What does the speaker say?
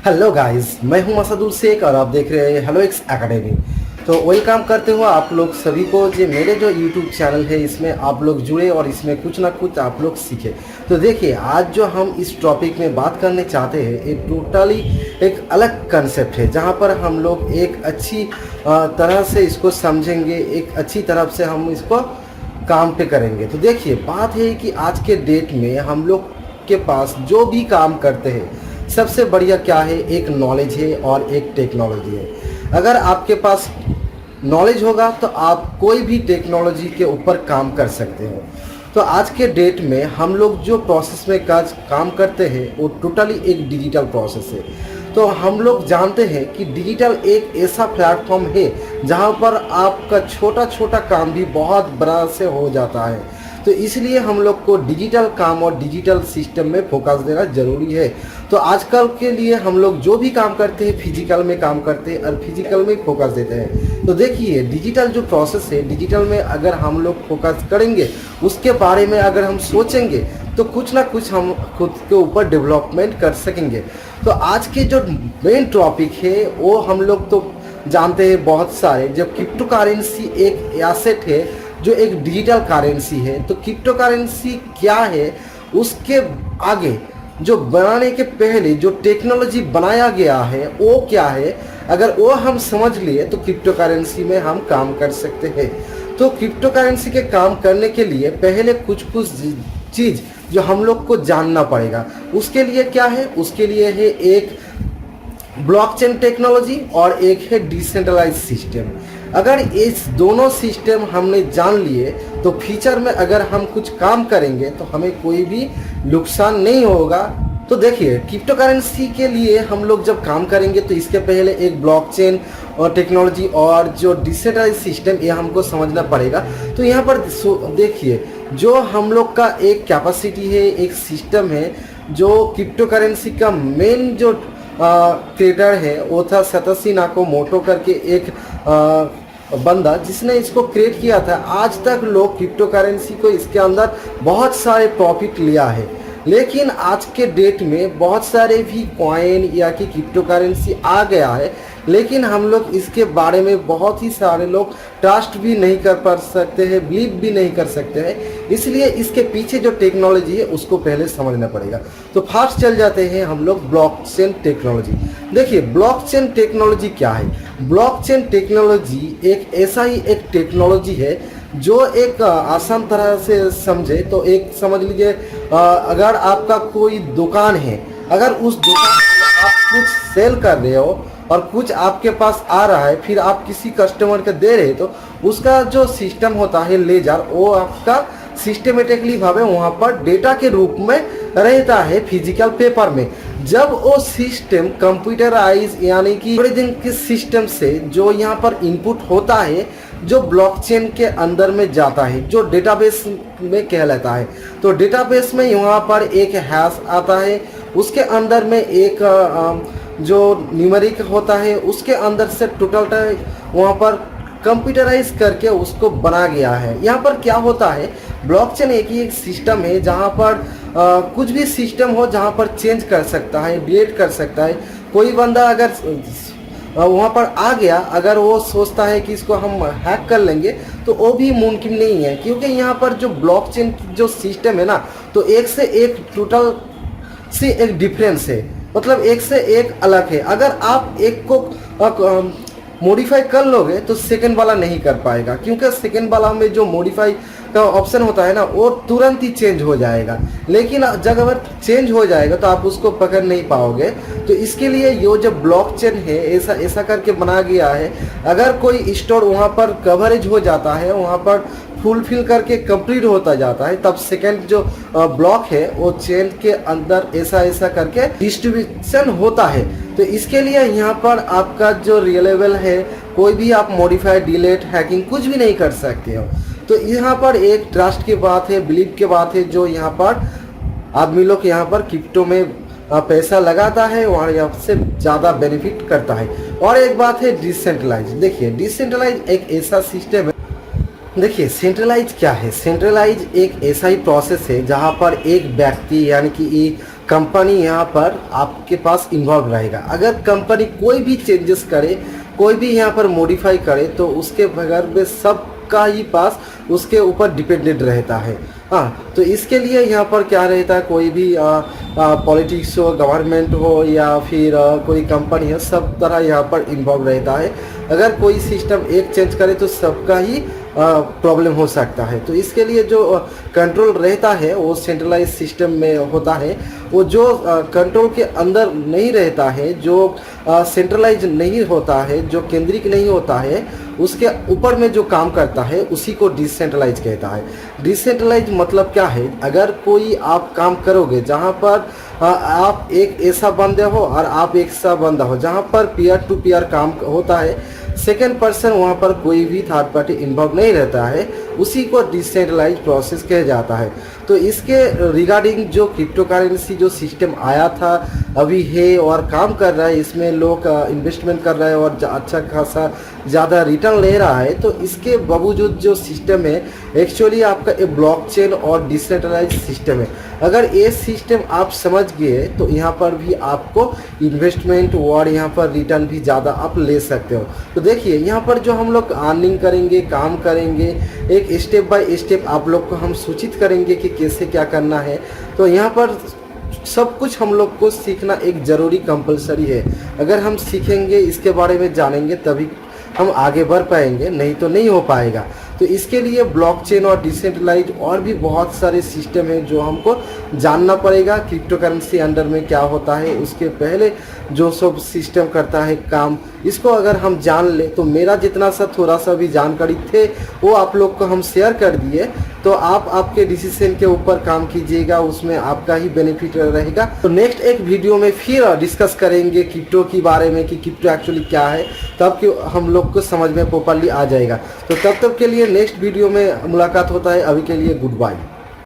Hello guys, मैं हूं मसदुल शेख और आप देख रहे हैं हेलो एक्स एकेडमी। तो वेलकम करते हुए आप लोग सभी को जो मेरे जो यूट्यूब चैनल है इसमें आप लोग जुड़े और इसमें कुछ ना कुछ आप लोग सीखे। तो देखिए, आज जो हम इस टॉपिक में बात करने चाहते हैं एक टोटली एक अलग कंसेप्ट है, जहां पर हम लोग एक अच्छी तरह से इसको समझेंगे, एक अच्छी तरह से हम इसको काम पे करेंगे। तो देखिए, बात है कि आज के डेट में हम लोग के पास जो भी काम करते हैं सबसे बढ़िया क्या है, एक नॉलेज है और एक टेक्नोलॉजी है। अगर आपके पास नॉलेज होगा तो आप कोई भी टेक्नोलॉजी के ऊपर काम कर सकते हो। तो आज के डेट में हम लोग जो प्रोसेस में काम करते हैं वो टोटली एक डिजिटल प्रोसेस है। तो हम लोग जानते हैं कि डिजिटल एक ऐसा प्लेटफॉर्म है जहां पर आपका छोटा छोटा काम भी बहुत बड़ा से हो जाता है। तो इसलिए हम लोग को डिजिटल काम और डिजिटल सिस्टम में फोकस देना ज़रूरी है। तो आजकल के लिए हम लोग जो भी काम करते हैं फिजिकल में काम करते हैं और फिजिकल में फोकस देते हैं। तो देखिए, डिजिटल जो प्रोसेस है, डिजिटल में अगर हम लोग फोकस करेंगे, उसके बारे में अगर हम सोचेंगे तो कुछ ना कुछ हम खुद के ऊपर डेवलपमेंट कर सकेंगे। तो आज के जो मेन टॉपिक है वो हम लोग तो जानते हैं बहुत सारे, जब क्रिप्टो करेंसी एक एसेट है जो एक डिजिटल करेंसी है। तो क्रिप्टो करेंसी क्या है, उसके आगे जो बनाने के पहले जो टेक्नोलॉजी बनाया गया है वो क्या है, अगर वो हम समझ लिए तो क्रिप्टो करेंसी में हम काम कर सकते हैं। तो क्रिप्टो करेंसी के काम करने के लिए पहले कुछ चीज़ जो हम लोग को जानना पड़ेगा। उसके लिए क्या है, उसके लिए है एक ब्लॉकचेन टेक्नोलॉजी और एक है डिसेंट्रलाइज सिस्टम। अगर इस दोनों सिस्टम हमने जान लिए तो फ्यूचर में अगर हम कुछ काम करेंगे तो हमें कोई भी नुकसान नहीं होगा। तो देखिए, क्रिप्टो करेंसी के लिए हम लोग जब काम करेंगे तो इसके पहले एक ब्लॉकचेन और टेक्नोलॉजी और जो डिसेंट्रलाइज सिस्टम ये हमको समझना पड़ेगा। तो यहाँ पर देखिए, जो हम लोग का एक कैपेसिटी है, एक सिस्टम है, जो क्रिप्टो करेंसी का मेन जो क्रिएटर है वो था सतोशी नाकामोटो करके एक बंदा, जिसने इसको क्रिएट किया था। आज तक लोग क्रिप्टो करेंसी को इसके अंदर बहुत सारे प्रॉफिट लिया है, लेकिन आज के डेट में बहुत सारे भी कॉइन या कि क्रिप्टो करेंसी आ गया है, लेकिन हम लोग इसके बारे में बहुत ही सारे लोग ट्रस्ट भी नहीं कर पा सकते हैं, बिलीव भी नहीं कर सकते हैं। इसलिए इसके पीछे जो टेक्नोलॉजी है उसको पहले समझना पड़ेगा। तो फास्ट चल जाते हैं हम लोग ब्लॉकचेन टेक्नोलॉजी। देखिए, ब्लॉकचेन टेक्नोलॉजी क्या है। ब्लॉकचेन टेक्नोलॉजी एक ऐसा ही एक टेक्नोलॉजी है जो एक आसान तरह से समझे तो एक समझ लीजिए, अगर आपका कोई दुकान है, अगर उस दुकान में आप कुछ सेल कर रहे हो और कुछ आपके पास आ रहा है, फिर आप किसी कस्टमर को दे रहे, तो उसका जो सिस्टम होता है लेजर, वो आपका सिस्टमेटिकली भावे वहाँ पर डेटा के रूप में रहता है फिजिकल पेपर में। जब वो सिस्टम कंप्यूटराइज यानी कि ट्रेडिंग के सिस्टम से जो यहाँ पर इनपुट होता है, जो ब्लॉकचेन के अंदर में जाता है, जो डेटाबेस में कहलाता है। तो डेटाबेस में यहाँ पर एक हैश आता है, उसके अंदर में एक जो न्यूमेरिक होता है, उसके अंदर से टोटल वहाँ पर कंप्यूटराइज करके उसको बना गया है। यहाँ पर क्या होता है, ब्लॉकचेन एक ही एक सिस्टम है जहाँ पर कुछ भी सिस्टम हो जहाँ पर चेंज कर सकता है, डिलीट कर सकता है। कोई बंदा अगर वहाँ पर आ गया, अगर वो सोचता है कि इसको हम हैक कर लेंगे तो वो भी मुमकिन नहीं है, क्योंकि यहाँ पर जो ब्लॉकचेन जो सिस्टम है ना, तो एक से एक टोटल से एक डिफरेंस है, मतलब एक से एक अलग है। अगर आप एक को मॉडिफाई कर लोगे तो सेकंड वाला नहीं कर पाएगा, क्योंकि सेकंड वाला में जो मॉडिफाई का ऑप्शन होता है ना, वो तुरंत ही चेंज हो जाएगा, लेकिन जब अगर चेंज हो जाएगा तो आप उसको पकड़ नहीं पाओगे। तो इसके लिए ये जो ब्लॉकचेन है ऐसा करके बना गया है, अगर कोई स्टोर वहाँ पर कवरेज हो जाता है, वहाँ पर फुलफिल करके कंप्लीट होता जाता है, तब सेकंड जो ब्लॉक है वो चेन के अंदर ऐसा करके डिस्ट्रीब्यूशन होता है। तो इसके लिए यहाँ पर आपका जो रिलेबल है, कोई भी आप मॉडिफाई, डिलीट, हैकिंग कुछ भी नहीं कर सकते हो। तो यहाँ पर एक ट्रस्ट की बात है, बिलीव की बात है, जो यहाँ पर आदमी लोग यहाँ पर क्रिप्टो में पैसा लगाता है, वहाँ यहाँ से ज़्यादा बेनिफिट करता है। और एक बात है डिसेंट्रलाइज। देखिए, डिसेंट्रलाइज एक ऐसा सिस्टम है। देखिए, सेंट्रलाइज क्या है। सेंट्रलाइज एक ऐसा ही प्रोसेस है जहाँ पर एक व्यक्ति यानी कि कंपनी यहाँ पर आपके पास इन्वॉल्व रहेगा। अगर कंपनी कोई भी चेंजेस करे, कोई भी यहाँ पर मॉडिफाई करे, तो उसके बगैर में सबका ही पास उसके ऊपर डिपेंडेंट रहता है। हाँ, तो इसके लिए यहाँ पर क्या रहता है, कोई भी पॉलिटिक्स हो, गवर्नमेंट हो या फिर कोई कंपनी हो, सब तरह यहाँ पर इन्वॉल्व रहता है। अगर कोई सिस्टम एक चेंज करे तो सबका ही प्रॉब्लम हो सकता है। तो इसके लिए जो कंट्रोल रहता है वो सेंट्रलाइज सिस्टम में होता है। वो जो कंट्रोल के अंदर नहीं रहता है, जो सेंट्रलाइज नहीं होता है, जो केंद्रित नहीं होता है, उसके ऊपर में जो काम करता है उसी को डिसेंट्रलाइज कहता है। डिसेंट्रलाइज मतलब क्या है, अगर कोई आप काम करोगे जहाँ पर आप एक ऐसा बंदे हो और आप एक ऐसा बंदा हो, जहाँ पर पीयर टू पीयर काम होता है, सेकेंड पर्सन वहाँ पर कोई भी थर्ड पार्टी इन्वॉल्व नहीं रहता है, उसी को डिसेंट्रलाइज प्रोसेस कहा जाता है। तो इसके रिगार्डिंग जो क्रिप्टो करेंसी जो सिस्टम आया था, अभी है और काम कर रहा है, इसमें लोग इन्वेस्टमेंट कर रहे हैं और अच्छा खासा ज़्यादा रिटर्न ले रहा है। तो इसके बावजूद जो सिस्टम है एक्चुअली आपका एक ब्लॉकचेन और डिसेंट्रलाइज सिस्टम है। अगर ये सिस्टम आप समझ गए तो यहाँ पर भी आपको इन्वेस्टमेंट और यहाँ पर रिटर्न भी ज़्यादा आप ले सकते हो। तो देखिए यहाँ पर जो हम लोग अर्निंग करेंगे, काम करेंगे, एक स्टेप बाय स्टेप आप लोग को हम सूचित करेंगे कि कैसे क्या करना है। तो यहाँ पर सब कुछ हम लोग को सीखना एक ज़रूरी कंपलसरी है। अगर हम सीखेंगे, इसके बारे में जानेंगे, तभी हम आगे बढ़ पाएंगे, नहीं तो नहीं हो पाएगा। तो इसके लिए ब्लॉकचेन और डिसेंट्रलाइज और भी बहुत सारे सिस्टम हैं जो हमको जानना पड़ेगा। क्रिप्टो करेंसी अंडर में क्या होता है, उसके पहले जो सब सिस्टम करता है काम, इसको अगर हम जान ले तो मेरा जितना सा थोड़ा सा भी जानकारी थे वो आप लोग को हम शेयर कर दिए। तो आप आपके डिसीजन के ऊपर काम कीजिएगा, उसमें आपका ही बेनिफिट रहेगा। तो नेक्स्ट एक वीडियो में फिर डिस्कस करेंगे क्रिप्टो के बारे में कि क्रिप्टो एक्चुअली क्या है, तब कि हम लोग को समझ में प्रॉपर्ली आ जाएगा। तो तब तक के लिए नेक्स्ट वीडियो में मुलाकात होता है। अभी के लिए गुड बाय।